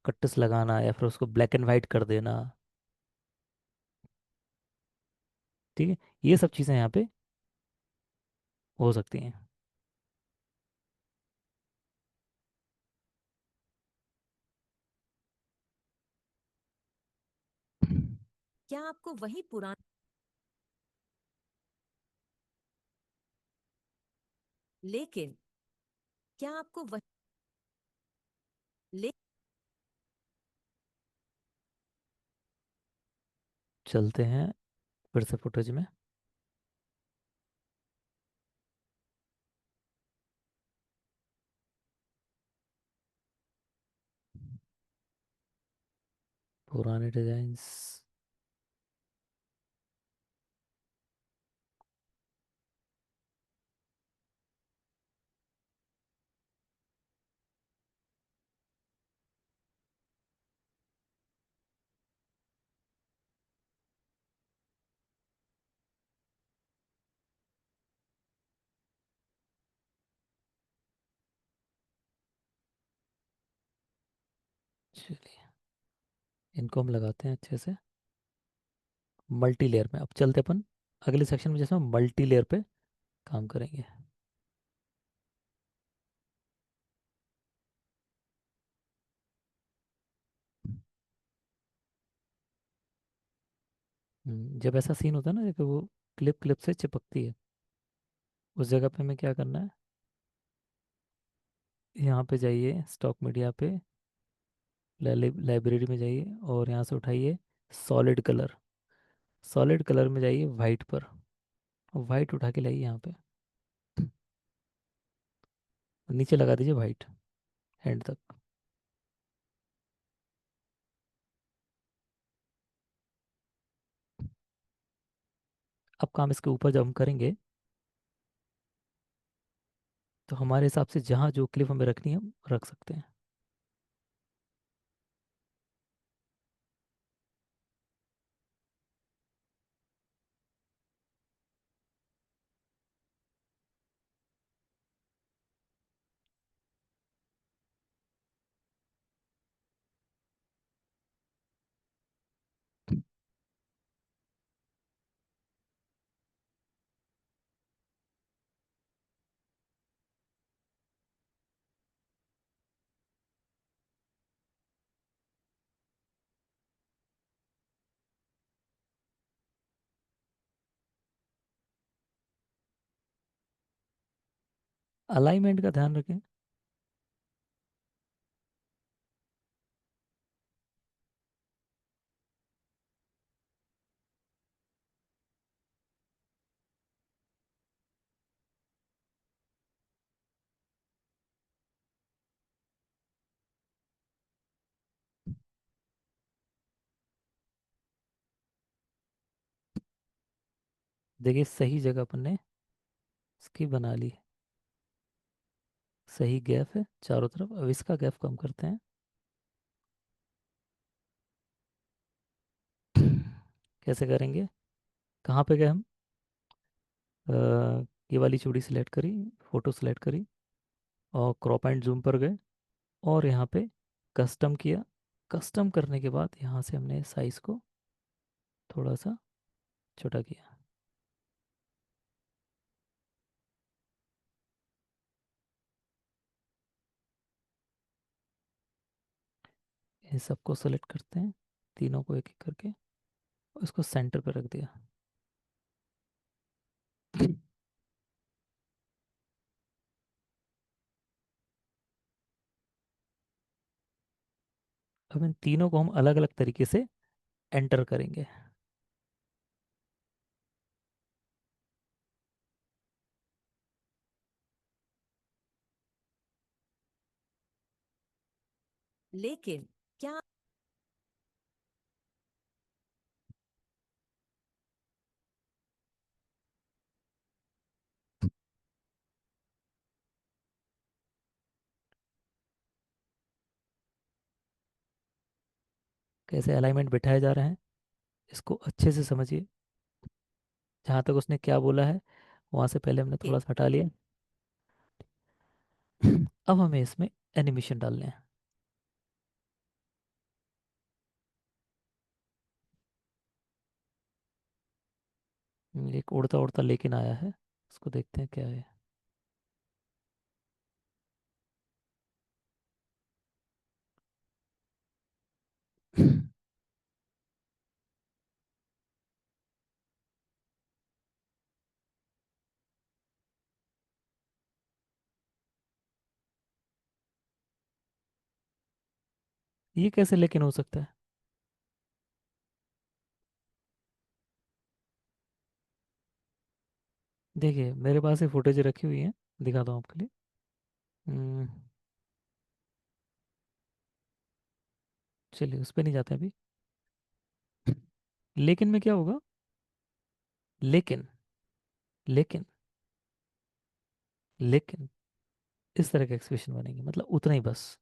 कट्टस लगाना, या फिर उसको ब्लैक एंड वाइट कर देना। ठीक है, ये सब चीज़ें यहाँ पे हो सकती हैं। क्या आपको वही पुराना लेकिन क्या आपको वही ले चलते हैं फिर से फुटेज में। पुराने डिज़ाइंस। चलिए, इनको हम लगाते हैं अच्छे से मल्टी लेयर में। अब चलते अपन अगले सेक्शन में, जैसे हम मल्टी लेयर पे काम करेंगे। जब ऐसा सीन होता है ना कि वो क्लिप क्लिप से चिपकती है, उस जगह पे हमें क्या करना है, यहाँ पे जाइए स्टॉक मीडिया पे, लाइब्रेरी में जाइए और यहाँ से उठाइए सॉलिड कलर। सॉलिड कलर में जाइए वाइट पर, वाइट उठा के लाइए यहाँ पे, नीचे लगा दीजिए वाइट एंड तक। अब काम इसके ऊपर जब हम करेंगे तो हमारे हिसाब से जहाँ जो क्लिप हमें रखनी है हम रख सकते हैं। अलाइनमेंट का ध्यान रखें। देखिए सही जगह अपन ने इसकी बना ली, सही गैप है चारों तरफ। अब इसका गैप कम करते हैं। कैसे करेंगे, कहाँ पे गए हम, अ, ये वाली चूड़ी सिलेक्ट करी, फोटो सिलेक्ट करी और क्रॉप एंड जूम पर गए और यहाँ पे कस्टम किया। कस्टम करने के बाद यहाँ से हमने साइज को थोड़ा सा छोटा किया। इन सबको सेलेक्ट करते हैं, तीनों को एक एक करके, और इसको सेंटर पे रख दिया। अब इन तीनों को हम अलग अलग तरीके से एंटर करेंगे। लेकिन क्या कैसे अलाइनमेंट बिठाए जा रहे हैं इसको अच्छे से समझिए। जहाँ तक उसने क्या बोला है वहाँ से पहले हमने थोड़ा सा हटा लिया। अब हमें इसमें एनिमेशन डालने हैं। एक उड़ता उड़ता लेकिन आया है, उसको देखते हैं क्या है। ये कैसे लेकिन हो सकता है। देखिए मेरे पास ये फुटेज रखी हुई है, दिखाता हूँ आपके लिए। हम्म, चलिए उस पर नहीं जाते अभी। लेकिन में क्या होगा, लेकिन लेकिन लेकिन इस तरह का एक्सप्रेशन बनेंगे, मतलब उतना ही बस।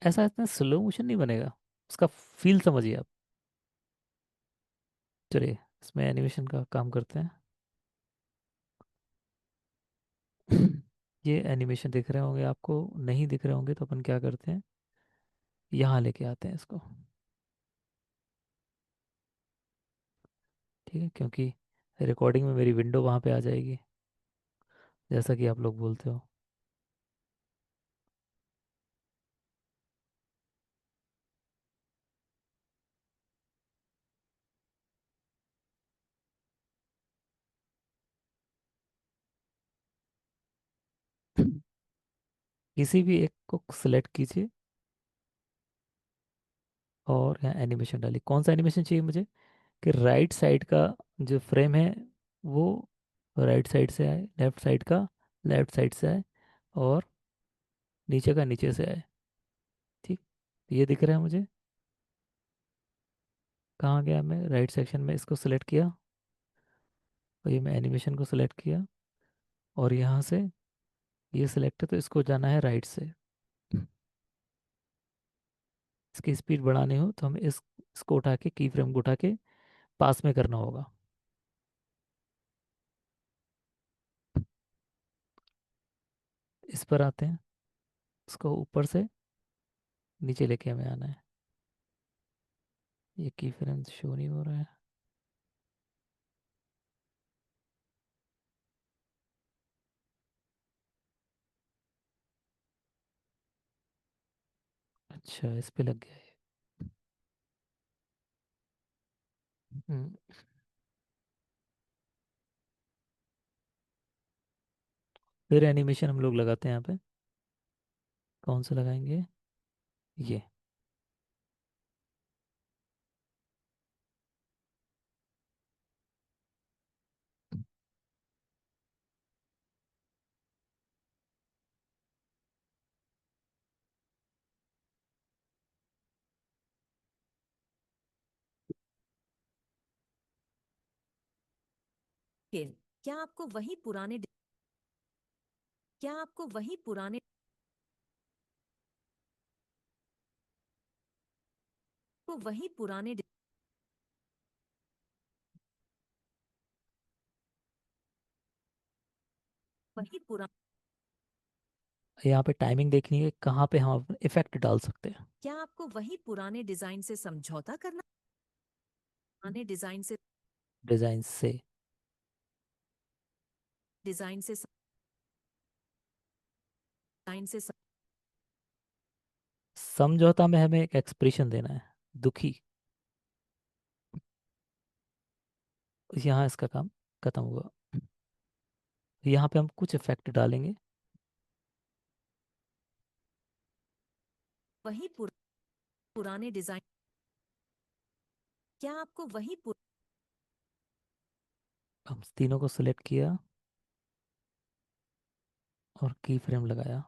ऐसा इतना स्लो मोशन नहीं बनेगा, उसका फील समझिए आप। चलिए इसमें एनिमेशन का काम करते हैं। ये एनिमेशन दिख रहे होंगे आपको, नहीं दिख रहे होंगे तो अपन क्या करते हैं, यहाँ लेके आते हैं इसको। ठीक है, क्योंकि रिकॉर्डिंग में मेरी विंडो वहाँ पे आ जाएगी, जैसा कि आप लोग बोलते हो। किसी भी एक को सिलेक्ट कीजिए और यहाँ एनिमेशन डालिए। कौन सा एनिमेशन चाहिए मुझे? कि राइट साइड का जो फ्रेम है वो राइट साइड से आए, लेफ्ट साइड का लेफ्ट साइड से आए, और नीचे का नीचे से आए। ठीक, ये दिख रहा है मुझे। कहाँ गया? मैं राइट सेक्शन में इसको सिलेक्ट किया, और ये मैं एनिमेशन को सिलेक्ट किया, और यहाँ से ये सिलेक्ट है तो इसको जाना है राइट से। इसकी स्पीड बढ़ानी हो तो हमें इसको उठा के, की फ्रेम को उठा के पास में करना होगा। इस पर आते हैं, इसको ऊपर से नीचे लेके हमें आना है। ये की फ्रेम शो नहीं हो रहा है। अच्छा, इस पे लग गया है। हम्म, फिर एनिमेशन हम लोग लगाते हैं यहाँ पे। कौन सा लगाएंगे? ये। खेल। क्या आपको वही पुराने क्या आपको वही पुराने को वही पुराने वही पुरा यहाँ पे टाइमिंग देखनी है कहाँ पे हम इफेक्ट डाल सकते हैं। क्या आपको वही पुराने डिजाइन से समझौता करना? पुराने डिजाइन से। डिजाइन से डिजाइन से समझौता में हमें एक एक्सप्रेशन देना है, दुखी। यहाँ इसका काम खत्म हुआ। यहाँ पे हम कुछ इफेक्ट डालेंगे। वही पुराने डिजाइन। क्या आपको वही हम तीनों को सिलेक्ट किया और की फ्रेम लगाया।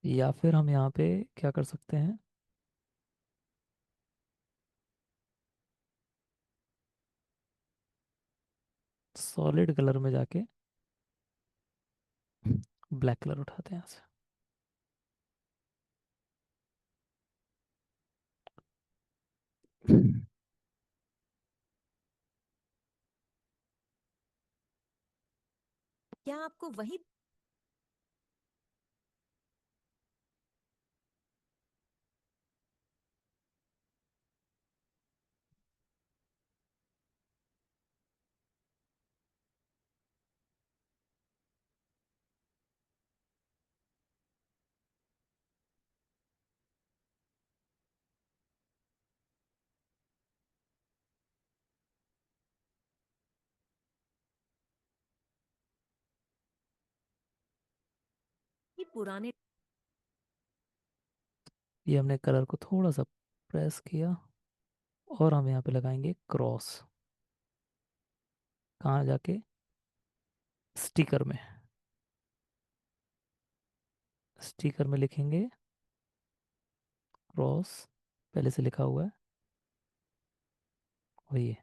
या फिर हम यहाँ पे क्या कर सकते हैं? सॉलिड कलर में जाके ब्लैक कलर उठाते हैं यहाँ से। क्या आपको वही पुराने ये हमने कलर को थोड़ा सा प्रेस किया, और हम यहाँ पे लगाएंगे क्रॉस। कहाँ जाके? स्टिकर में। स्टिकर में लिखेंगे क्रॉस, पहले से लिखा हुआ है। और ये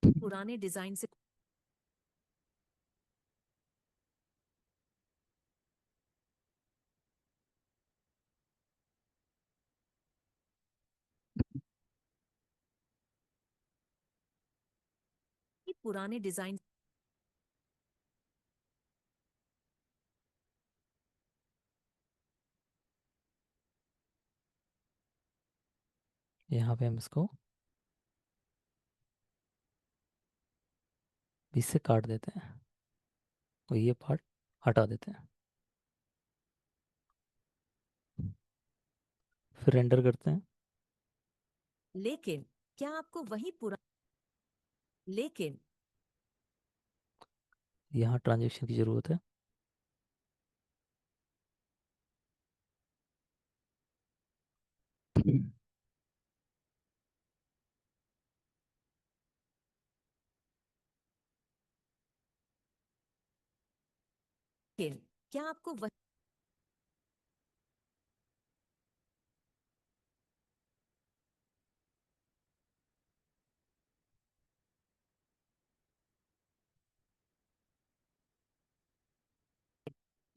पुराने डिजाइन से पुराने डिजाइन यहाँ पे हम इसको 20 से काट देते हैं और ये पार्ट हटा देते हैं। फिर रेंडर करते हैं। लेकिन क्या आपको वही पुरा लेकिन यहाँ ट्रांजेक्शन की ज़रूरत है। लेकिन क्या आपको वही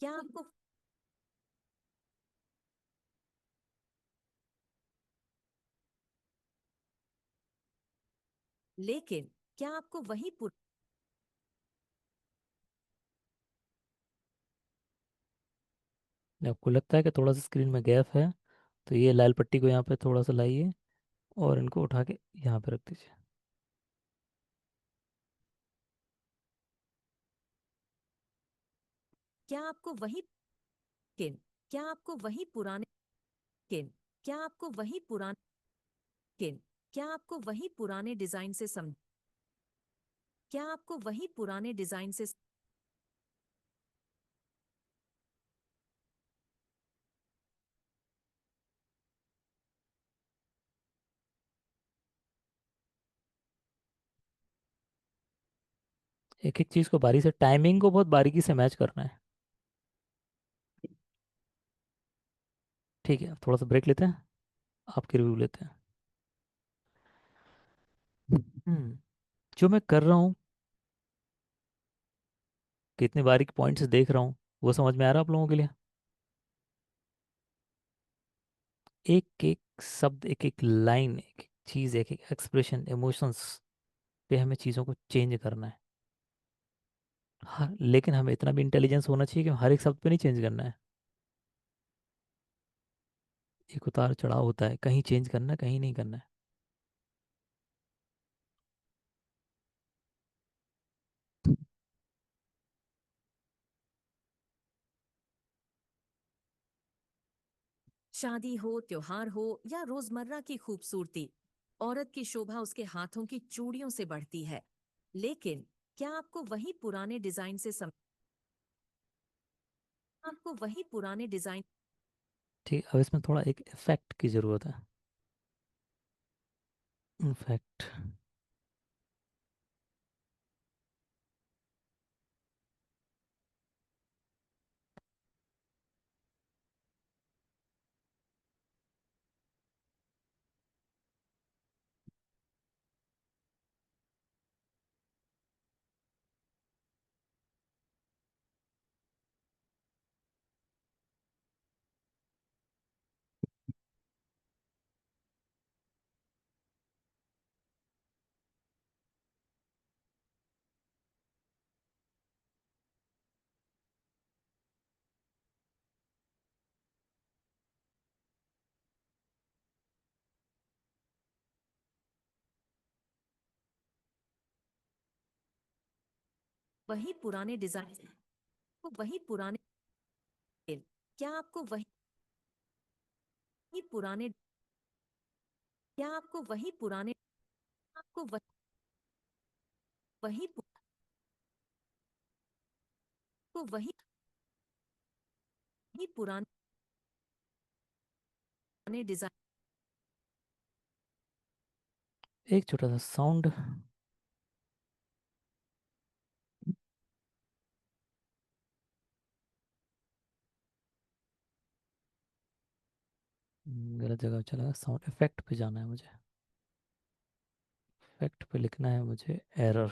क्या आपको लेकिन क्या आपको वही पुर आपको लगता है कि थोड़ा सा स्क्रीन में गैप है, तो ये लाल पट्टी को यहाँ पे थोड़ा सा लाइए और इनको उठा के यहाँ पे रख दीजिए। क्या आपको वही लेकिन क्या आपको वही पुराने लेकिन क्या आपको वही पुराने लेकिन क्या आपको वही पुराने डिजाइन से सम क्या आपको वही पुराने डिजाइन से एक एक चीज़ को बारी से, टाइमिंग को बहुत बारीकी से मैच करना है। ठीक है, थोड़ा सा ब्रेक लेते हैं, आपके रिव्यू लेते हैं। जो मैं कर रहा हूँ, कितने बारीक पॉइंट्स देख रहा हूँ, वो समझ में आ रहा है आप लोगों के लिए? एक एक शब्द, एक एक लाइन, एक एक चीज़, एक एक एक्सप्रेशन, इमोशंस पे हमें चीज़ों को चेंज करना है। हाँ, लेकिन हमें इतना भी इंटेलिजेंस होना चाहिए कि हर एक शब्द पे नहीं चेंज करना है। एक उतार चढ़ाव होता है, कहीं चेंज करना है, कहीं नहीं करना है। शादी हो, त्योहार हो या रोजमर्रा की खूबसूरती, औरत की शोभा उसके हाथों की चूड़ियों से बढ़ती है। लेकिन क्या आपको वही पुराने डिजाइन से आपको वही पुराने डिजाइन ठीक, अब इसमें थोड़ा एक इफेक्ट की ज़रूरत है। इफेक्ट। वही पुराने डिजाइन को वही पुराने क्या आपको वही पुराने क्या आपको वही पुराने आपको वही को वही पुराने डिजाइन एक छोटा सा साउंड। गलत जगह चला गया, साउंड इफेक्ट पे जाना है मुझे। इफेक्ट पे लिखना है मुझे एरर।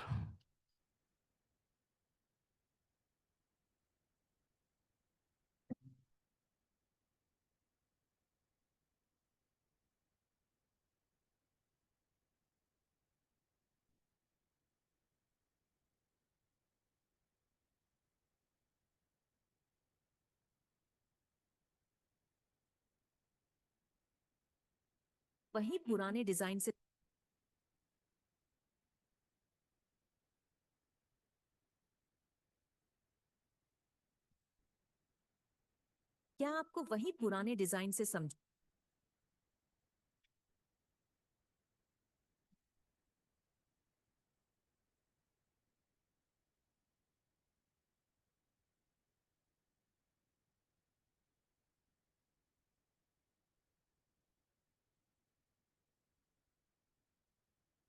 वही पुराने डिजाइन से क्या आपको वही पुराने डिजाइन से समझ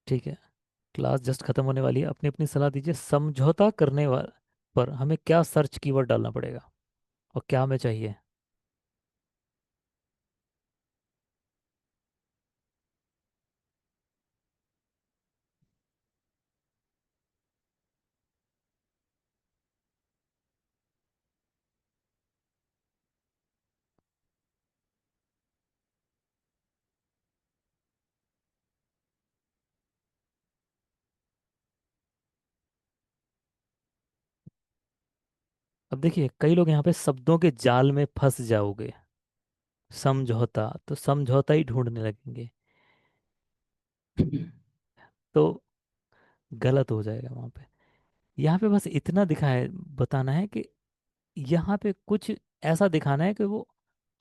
ठीक है, क्लास जस्ट खत्म होने वाली है, अपनी अपनी सलाह दीजिए। समझौता करने वाला पर हमें क्या सर्च कीवर्ड डालना पड़ेगा और क्या हमें चाहिए? अब देखिए, कई लोग यहाँ पे शब्दों के जाल में फंस जाओगे। समझौता तो समझौता ही ढूंढने लगेंगे। तो गलत हो जाएगा वहाँ पे। यहाँ पे बस इतना दिखाए बताना है कि यहाँ पे कुछ ऐसा दिखाना है कि वो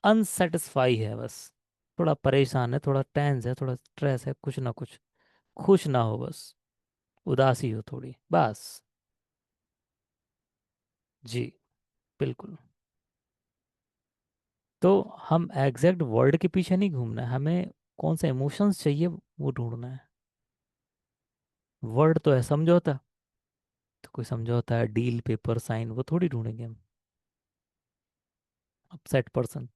अनसेटिस्फाई है बस, थोड़ा परेशान है, थोड़ा टेंस है, थोड़ा स्ट्रेस है, कुछ ना कुछ, खुश ना हो बस, उदासी हो थोड़ी बस। जी, बिल्कुल। तो हम एग्जैक्ट वर्ड के पीछे नहीं घूमना है, हमें कौन सा इमोशंस चाहिए वो ढूंढना है। वर्ड तो है समझौता, तो कोई समझौता है, डील, पेपर, साइन, वो थोड़ी ढूंढेंगे हम। Upset person.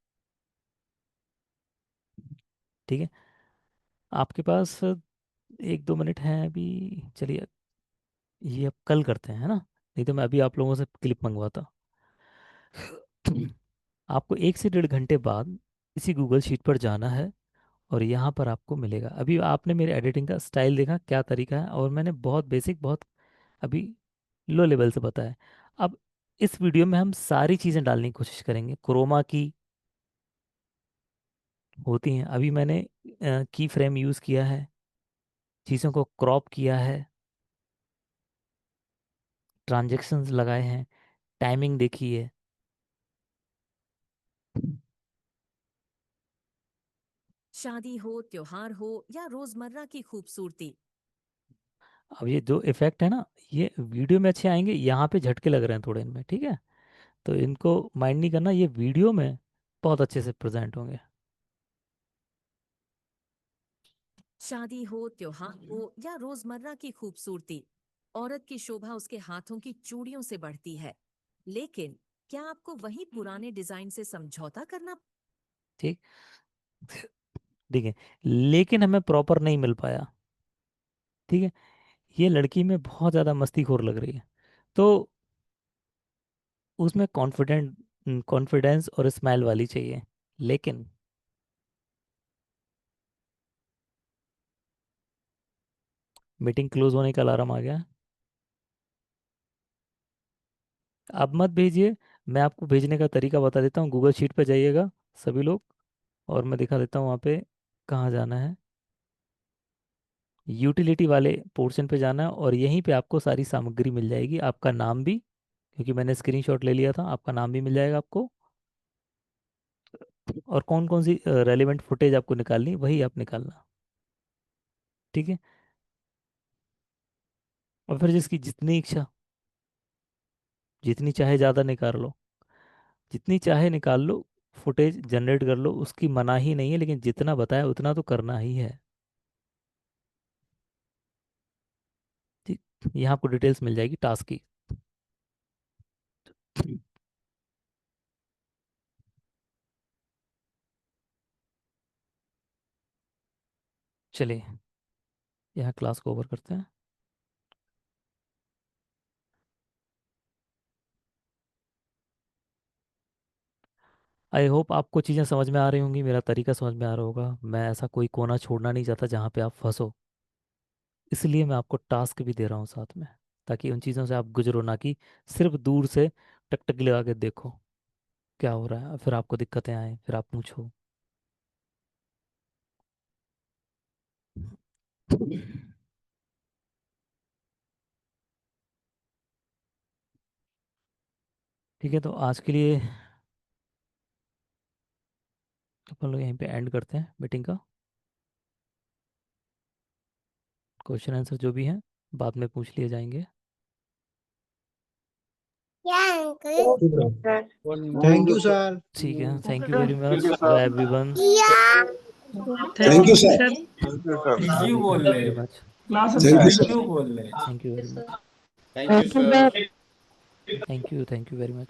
ठीक है, आपके पास 1-2 मिनट हैं अभी, चलिए ये अब कल करते हैं, है ना? नहीं तो मैं अभी आप लोगों से क्लिप मंगवाता। आपको 1 से 1.5 घंटे बाद इसी गूगल शीट पर जाना है और यहाँ पर आपको मिलेगा। अभी आपने मेरे एडिटिंग का स्टाइल देखा क्या तरीका है, और मैंने बहुत बेसिक, बहुत अभी लो लेवल से बताया। अब इस वीडियो में हम सारी चीज़ें डालने की कोशिश करेंगे। क्रोमा की होती हैं, अभी मैंने की फ्रेम यूज़ किया है, चीज़ों को क्रॉप किया है, ट्रांजेक्शन्स लगाए हैं, टाइमिंग देखी है। शादी हो, त्योहार हो या रोजमर्रा की खूबसूरती, अब ये जो इफेक्ट है ना, ये वीडियो में अच्छे आएंगे, यहाँ पे झटके लग रहे हैं थोड़े इनमें, ठीक है? तो इनको माइंड नहीं करना, ये वीडियो में बहुत अच्छे से प्रेजेंट होंगे। शादी हो, त्योहार हो या रोजमर्रा की खूबसूरती, औरत की शोभा उसके हाथों की चूड़ियों से बढ़ती है। लेकिन क्या आपको वही पुराने डिजाइन से समझौता करना ठीक, ठीक है, लेकिन हमें प्रॉपर नहीं मिल पाया। ठीक है, ये लड़की में बहुत ज़्यादा मस्तीखोर लग रही है, तो उसमें कॉन्फिडेंस और स्माइल वाली चाहिए। लेकिन मीटिंग क्लोज होने का अलार्म आ गया। आप मत भेजिए, मैं आपको भेजने का तरीका बता देता हूँ। गूगल शीट पे जाइएगा सभी लोग, और मैं दिखा देता हूँ वहाँ पे कहाँ जाना है। यूटिलिटी वाले पोर्शन पे जाना है, और यहीं पे आपको सारी सामग्री मिल जाएगी, आपका नाम भी, क्योंकि मैंने स्क्रीनशॉट ले लिया था, आपका नाम भी मिल जाएगा आपको। और कौन कौन सी रेलिवेंट फुटेज आपको निकालनी है, वही आप निकालना। ठीक है, और फिर जिसकी जितनी इच्छा, जितनी चाहे ज़्यादा निकाल लो, जितनी चाहे निकाल लो, फुटेज जनरेट कर लो, उसकी मनाही नहीं है, लेकिन जितना बताया उतना तो करना ही है। ठीक, यहाँ आपको डिटेल्स मिल जाएगी टास्क की। चलिए, यहाँ क्लास को ओवर करते हैं। आई होप आपको चीज़ें समझ में आ रही होंगी, मेरा तरीका समझ में आ रहा होगा। मैं ऐसा कोई कोना छोड़ना नहीं चाहता जहाँ पे आप फंसो, इसलिए मैं आपको टास्क भी दे रहा हूँ साथ में, ताकि उन चीज़ों से आप गुजरो, ना कि सिर्फ दूर से टकटकी लगा के देखो क्या हो रहा है, फिर आपको दिक्कतें आए, फिर आप पूछो। ठीक है, तो आज के लिए अपन लोग यहीं पे एंड करते हैं मीटिंग का। क्वेश्चन आंसर जो भी हैं बाद में पूछ लिए जाएंगे। Thank you, sir. ठीक है, thank you very much everyone, thank you sir. Sir Thank you, sir. Thank you very much, class thank you sir. Thank you very much, Thank you, sir. Thank you very much.